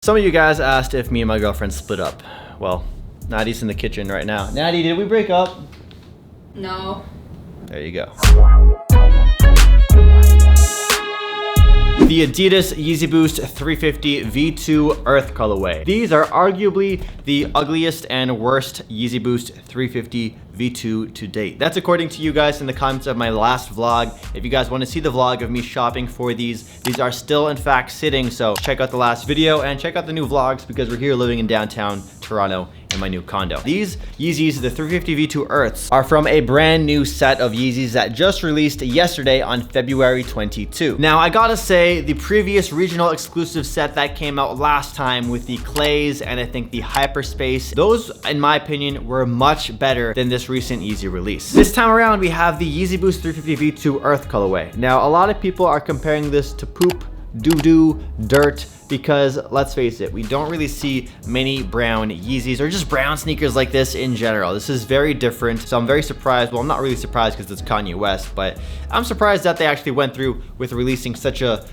Some of you guys asked if me and my girlfriend split up. Well, Natty's in the kitchen right now. Natty, did we break up? No. There you go. The Adidas Yeezy Boost 350 V2 Earth colorway. These are arguably the ugliest and worst Yeezy Boost 350 V2 to date. That's according to you guys in the comments of my last vlog. If you guys want to see the vlog of me shopping for these are still in fact sitting, so check out the last video and check out the new vlogs because we're here living in downtown Toronto in my new condo. These Yeezys, the 350 V2 Earths, are from a brand new set of Yeezys that just released yesterday on February 22. Now, I gotta say, the previous regional exclusive set that came out last time with the Clays and I think the Hyperspace, those, in my opinion, were much better than this recent Yeezy release. This time around, we have the Yeezy Boost 350 V2 Earth colorway. Now, a lot of people are comparing this to poop, doo-doo, dirt, because let's face it, we don't really see many brown Yeezys or just brown sneakers like this in general. This is very different, so I'm very surprised. Well, I'm not really surprised because it's Kanye West, but I'm surprised that they actually went through with releasing such a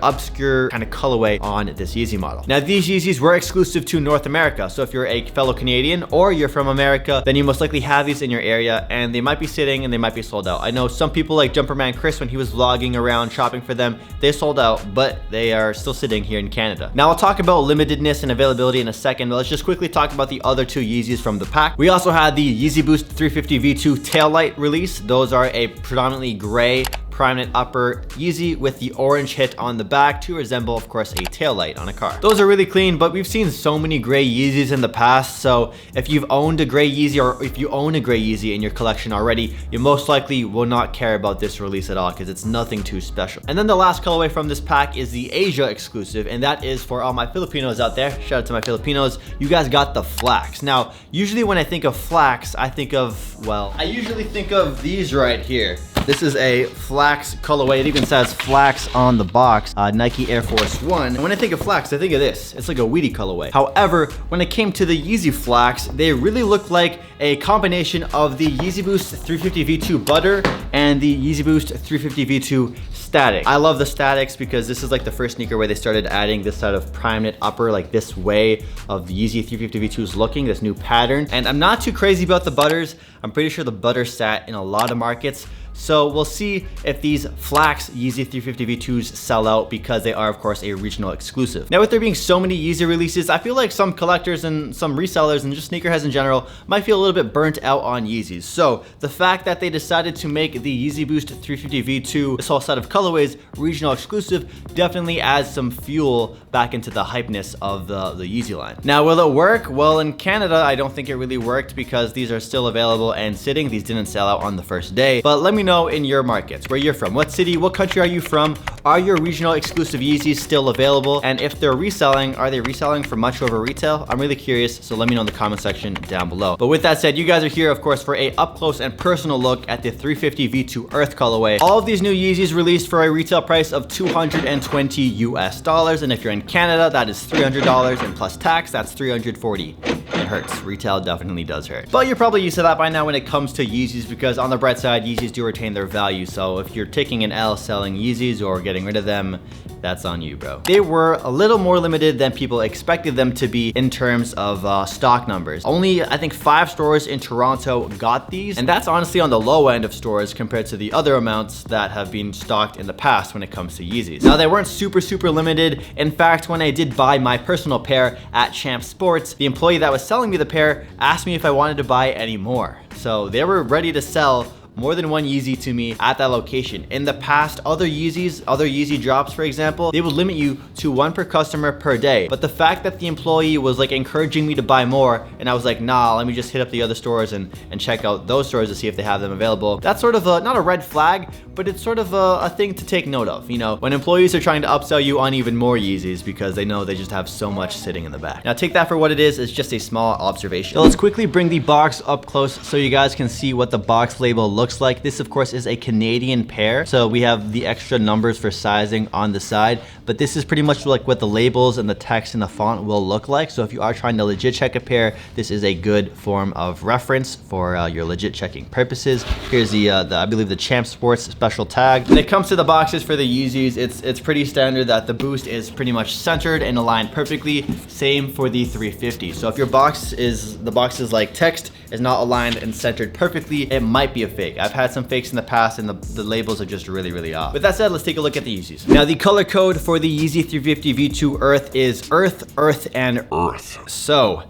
obscure kind of colorway on this Yeezy model. Now, these Yeezys were exclusive to North America, so if you're a fellow Canadian or you're from America, then you most likely have these in your area, and they might be sitting and they might be sold out. I know some people like Jumperman Chris, when he was vlogging around shopping for them, they sold out, but they are still sitting here in Canada. Now, I'll talk about limitedness and availability in a second, but let's just quickly talk about the other two Yeezys from the pack. We also had the Yeezy Boost 350 V2 Taillight release. Those are a predominantly gray Primeknit upper Yeezy with the orange hit on the back to resemble, of course, a taillight on a car. Those are really clean, but we've seen so many gray Yeezys in the past, so if you've owned a gray Yeezy or if you own a gray Yeezy in your collection already, you most likely will not care about this release at all because it's nothing too special. And then the last colorway from this pack is the Asia exclusive, and that is for all my Filipinos out there. Shout out to my Filipinos. You guys got the flax. Now, usually when I think of flax, I usually think of these right here. This is a flax colorway. It even says flax on the box, Nike Air Force One. And when I think of flax, I think of this. It's like a weedy colorway. However, when it came to the Yeezy flax, they really looked like a combination of the Yeezy Boost 350 V2 Butter and the Yeezy Boost 350 V2 Static. I love the Statics because this is like the first sneaker where they started adding this sort of Primeknit upper, like this way of the Yeezy 350 V2's looking, this new pattern. And I'm not too crazy about the Butters. I'm pretty sure the Butter sat in a lot of markets. So we'll see if these flax Yeezy 350 V2s sell out because they are, of course, a regional exclusive. Now, with there being so many Yeezy releases, I feel like some collectors and some resellers and just sneakerheads in general might feel a little bit burnt out on Yeezys. So the fact that they decided to make the Yeezy Boost 350 V2, this whole set of colorways, regional exclusive, definitely adds some fuel back into the hypeness of the Yeezy line. Now, will it work? Well, in Canada, I don't think it really worked because these are still available and sitting. These didn't sell out on the first day, but let me know in your markets where you're from. What city, what country are you from? Are your regional exclusive Yeezys still available? And if they're reselling, are they reselling for much over retail? I'm really curious, so let me know in the comment section down below. But with that said, you guys are here, of course, for a up close and personal look at the 350 V2 Earth colorway. All of these new Yeezys released for a retail price of $220 US. And if you're in Canada, that is $300, and plus tax, that's $340. It hurts. Retail definitely does hurt. But you're probably used to that by now when it comes to Yeezys because on the bright side, Yeezys do retain their value. So if you're taking an L selling Yeezys or getting rid of them, that's on you, bro. They were a little more limited than people expected them to be in terms of stock numbers. Only, I think, 5 stores in Toronto got these, and that's honestly on the low end of stores compared to the other amounts that have been stocked in the past when it comes to Yeezys. Now, they weren't super limited. In fact, when I did buy my personal pair at Champ Sports, the employee that was selling me the pair asked me if I wanted to buy any more. So they were ready to sell more than one Yeezy to me at that location. In the past, other Yeezy drops, for example, they would limit you to 1 per customer per day. But the fact that the employee was like encouraging me to buy more, and I was like, nah, let me just hit up the other stores and check out those stores to see if they have them available. That's sort of not a red flag, but it's sort of a thing to take note of, you know, when employees are trying to upsell you on even more Yeezys because they know they just have so much sitting in the back. Now take that for what it is. It's just a small observation. So let's quickly bring the box up close so you guys can see what the box label looks looks like. This of course is a Canadian pair, so we have the extra numbers for sizing on the side, but this is pretty much like what the labels and the text and the font will look like. So if you are trying to legit check a pair, this is a good form of reference for your legit checking purposes. Here's the I believe the Champ Sports special tag. When it comes to the boxes for the Yeezys, it's pretty standard that the boost is pretty much centered and aligned perfectly. Same for the 350. So if your box is like text is not aligned and centered perfectly, it might be a fake. I've had some fakes in the past and the labels are just really off. With that said, let's take a look at the Yeezys. Now the color code for the Yeezy 350 V2 Earth is Earth, Earth, and Earth. So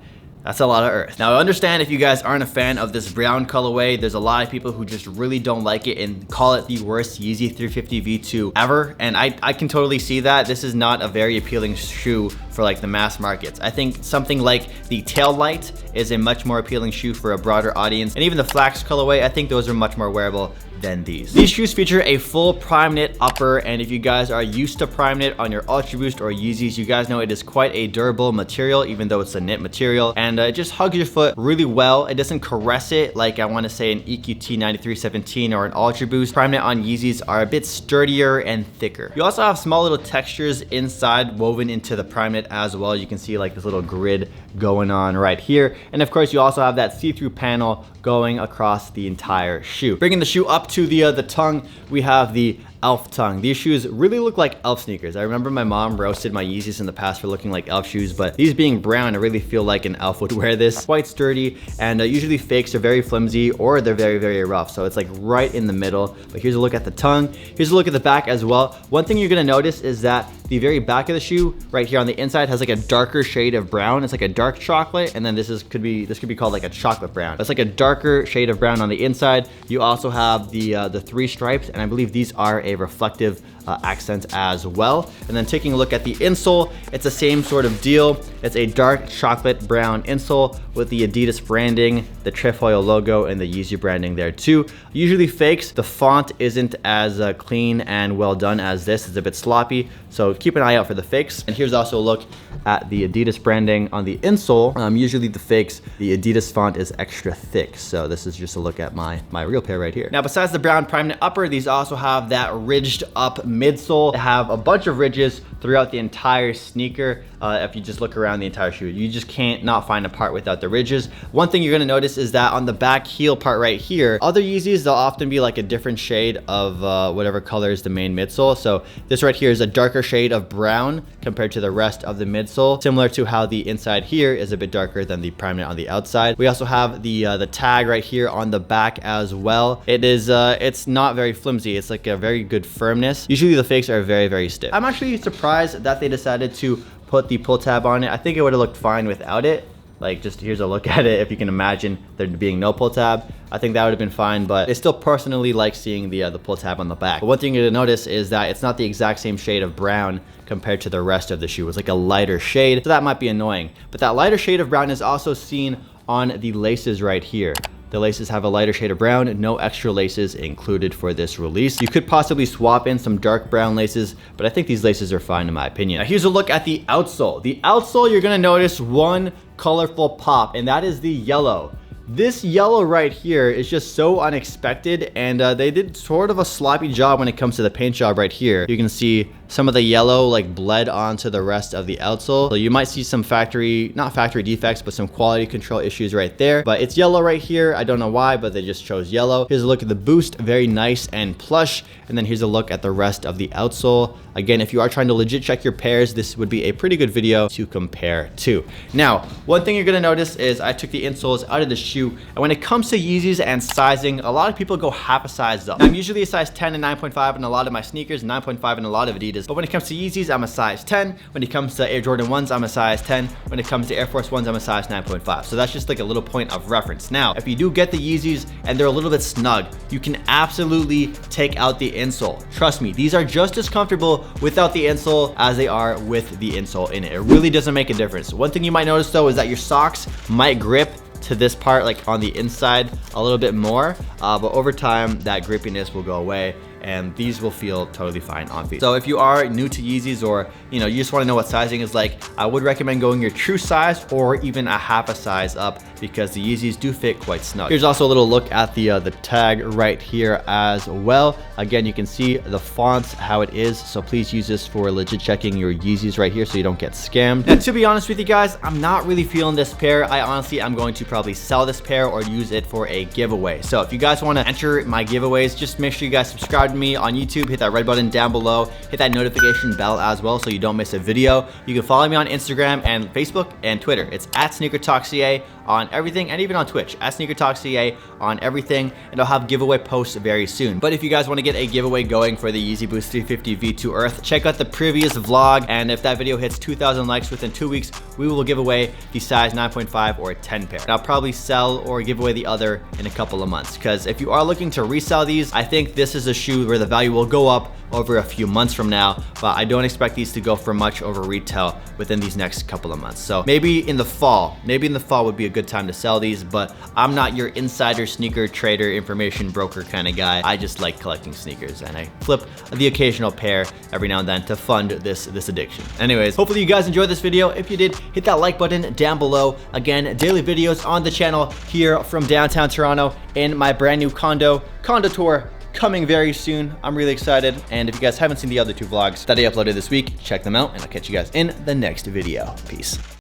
that's a lot of earth. Now I understand if you guys aren't a fan of this brown colorway, there's a lot of people who just really don't like it and call it the worst Yeezy 350 V2 ever. And I can totally see that. This is not a very appealing shoe for like the mass markets. I think something like the Tail Light is a much more appealing shoe for a broader audience. And even the Flax colorway, I think those are much more wearable than these. These shoes feature a full prime knit upper, and if you guys are used to prime knit on your Ultra Boost or Yeezys, you guys know it is quite a durable material, even though it's a knit material, and it just hugs your foot really well. It doesn't caress it like I want to say an EQT 9317 or an Ultra Boost. Prime knit on Yeezys are a bit sturdier and thicker. You also have small little textures inside woven into the prime knit as well. You can see like this little grid going on right here, and of course you also have that see-through panel going across the entire shoe. Bringing the shoe up to the tongue, we have the elf tongue. These shoes really look like elf sneakers. I remember my mom roasted my Yeezys in the past for looking like elf shoes, but these being brown, I really feel like an elf would wear this. Quite sturdy, and usually fakes are very flimsy or they're very rough, so it's like right in the middle. But here's a look at the tongue. Here's a look at the back as well. One thing you're gonna notice is that the very back of the shoe right here on the inside has like a darker shade of brown. It's like a dark chocolate, and then this could be called like a chocolate brown. It's like a darker shade of brown on the inside. You also have the 3 stripes, and I believe these are a reflective accent as well. And then taking a look at the insole, it's the same sort of deal. It's a dark chocolate brown insole with the Adidas branding, the trefoil logo, and the Yeezy branding there too. Usually fakes, the font isn't as clean and well done as this. It's a bit sloppy, so keep an eye out for the fakes. And here's also a look at the Adidas branding on the insole. Usually the fakes, the Adidas font is extra thick. So this is just a look at my real pair right here. Now besides the brown prime knit upper, these also have that ridged up midsole. They have a bunch of ridges throughout the entire sneaker. If you just look around the entire shoe, you just can't not find a part without the ridges. One thing you're gonna notice is that on the back heel part right here, other Yeezys, they'll often be like a different shade of whatever color is the main midsole. So this right here is a darker shade of brown compared to the rest of the midsole, similar to how the inside here is a bit darker than the prime knit on the outside. We also have the tag right here on the back as well. It is it's not very flimsy. It's like a very good firmness. Usually the fakes are very stiff. I'm actually surprised that they decided to put the pull tab on it. I think it would have looked fine without it. Like, just here's a look at it. If you can imagine there being no pull tab, I think that would have been fine, but I still personally like seeing the pull tab on the back. But one thing you're gonna notice is that it's not the exact same shade of brown compared to the rest of the shoe. It's like a lighter shade, so that might be annoying. But that lighter shade of brown is also seen on the laces right here. The laces have a lighter shade of brown, no extra laces included for this release. You could possibly swap in some dark brown laces, but I think these laces are fine in my opinion. Now here's a look at the outsole. The outsole, you're gonna notice one colorful pop, and that is the yellow. This yellow right here is just so unexpected, and they did sort of a sloppy job when it comes to the paint job right here. You can see some of the yellow like bled onto the rest of the outsole. So you might see some not factory defects, but some quality control issues right there. But it's yellow right here. I don't know why, but they just chose yellow. Here's a look at the boost, very nice and plush. And then here's a look at the rest of the outsole. Again, if you are trying to legit check your pairs, this would be a pretty good video to compare to. Now, one thing you're gonna notice is I took the insoles out of the shoe, and when it comes to Yeezys and sizing, a lot of people go half a size up. I'm usually a size 10 and 9.5 in a lot of my sneakers, 9.5 in a lot of Adidas. But when it comes to Yeezys, I'm a size 10. When it comes to Air Jordan 1s, I'm a size 10. When it comes to Air Force 1s, I'm a size 9.5. So that's just like a little point of reference. Now, if you do get the Yeezys and they're a little bit snug, you can absolutely take out the insole. Trust me, these are just as comfortable without the insole as they are with the insole in it. It really doesn't make a difference. One thing you might notice though is that your socks might grip to this part, like on the inside a little bit more, but over time that grippiness will go away and these will feel totally fine on feet. So if you are new to Yeezys, or you just want to know what sizing is like, I would recommend going your true size or even a half a size up, because the Yeezys do fit quite snug. Here's also a little look at the tag right here as well. Again, you can see the fonts, how it is, so please use this for legit checking your Yeezys right here so you don't get scammed. And to be honest with you guys, I'm not really feeling this pair. I honestly am going to probably sell this pair or use it for a giveaway. So if you guys want to enter my giveaways, just make sure you guys subscribe to me on YouTube, hit that red button down below, hit that notification bell as well so you don't miss a video. You can follow me on Instagram and Facebook and Twitter. It's at SneakerTalkCA on everything, and even on Twitch at SneakerTalkCA on everything, and I'll have giveaway posts very soon. But if you guys want to get a giveaway going for the Yeezy Boost 350 V2 Earth, check out the previous vlog, and if that video hits 2,000 likes within 2 weeks, we will give away the size 9.5 or 10 pair. And I'll probably sell or give away the other in a couple of months, because if you are looking to resell these, I think this is a shoe where the value will go up over a few months from now, but I don't expect these to go for much over retail within these next couple of months. So maybe in the fall would be a good time to sell these, but I'm not your insider sneaker trader, information broker kind of guy. I just like collecting sneakers, and I flip the occasional pair every now and then to fund this addiction. Anyways, hopefully you guys enjoyed this video. If you did, hit that like button down below. Again, daily videos on the channel here from downtown Toronto in my brand new condo tour coming very soon. I'm really excited, and if you guys haven't seen the other two vlogs that I uploaded this week, check them out, and I'll catch you guys in the next video. Peace.